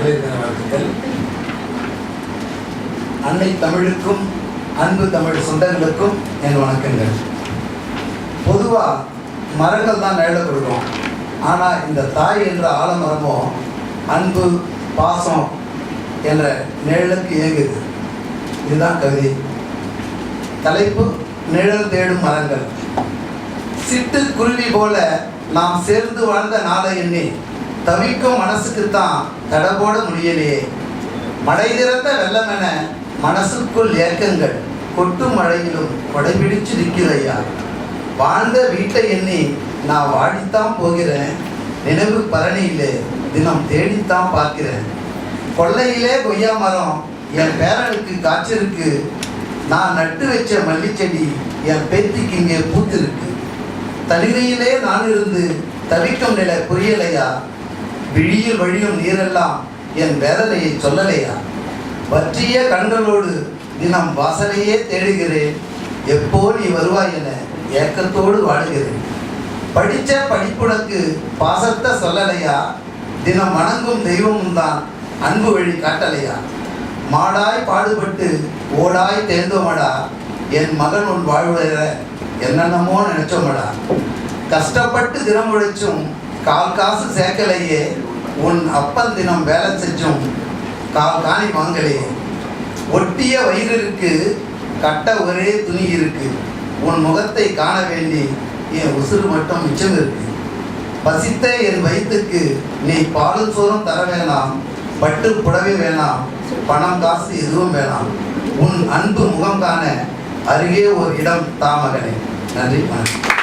மகளிர் தின வாழ்த்துக்கள். அன்னை தமிழுக்கும் அன்பு தமிழ் சொந்தங்களுக்கும் என் வணக்கங்கள். பொதுவாக மரங்கள் தான் நிழலை கொடுக்கும். ஆனால் இந்த தாய் என்ற ஆலமரமோ அன்பு பாசம் என்ற நிழலுக்கு இயங்குது. இதுதான் கவிதை. தலைப்பு நிழல் தேடும் மரங்கள். சிட்டு குருவி போல நாம் சேர்ந்து வாழ்ந்த நாளை எண்ணி தவிக்கும் மனசுக்குத்தான் தடபோட முடியலையே. மழை திறந்த வெள்ளம் என மனசுக்குள் ஏக்கங்கள் கொட்டும் மழையிலும் கொடைபிடிச்சு நிற்கிறையா. வாழ்ந்த வீட்டை எண்ணி நான் வாடித்தான் போகிறேன். நினைவு பரணியிலே தினம் தேடித்தான் பார்க்கிறேன். கொள்ளையிலே கொய்யா மரம் என் பேரனுக்கு காய்ச்சிருக்கு. நான் நட்டு வச்ச மல்லிச்செடி என் பேத்திக்கு இங்கே பூத்திருக்கு. தனிமையிலே நான் இருந்து தவிக்கும் நிலை புரியலையா. விழியில் வழியும் நீரெல்லாம் என் வேதனையை சொல்லலையா. வற்றிய கண்களோடு தினம் வாசலையே தேடுகிறேன். எப்போ நீ வருவாய் என ஏக்கத்தோடு வாடுகிறேன். படித்த படிப்புனக்கு பாசத்தை சொல்லலையா. தினம் வணங்கும் தெய்வமும் தான் அன்பு வழி காட்டலையா. மாடாய் பாடுபட்டு ஓடாய் தேர்ந்தோமடா. என் மகன் உன் வாழ்வுற என்னென்னமோ நினைச்சோமடா. கஷ்டப்பட்டு தினம் உழைச்சும் கால் காசு சேர்க்கலையே. உன் அப்பன் தினம் வேலை செஞ்சும் கால் காணி வாங்கலையே. ஒட்டிய வயிறு இருக்கு, கட்ட ஒரே துணி இருக்கு. உன் முகத்தை காண வேண்டி என் உசுறு மட்டும் மிச்சம் இருக்கு. பசித்த என் வயிற்றுக்கு நீ பாலும் சோறும் தர வேணாம். பட்டு புடவை வேணாம், பணம் காசு எதுவும் வேணாம். உன் அன்பு முகம் காண அருகே ஒரு இடம் தாமகனே. நன்றி, வணக்கம்.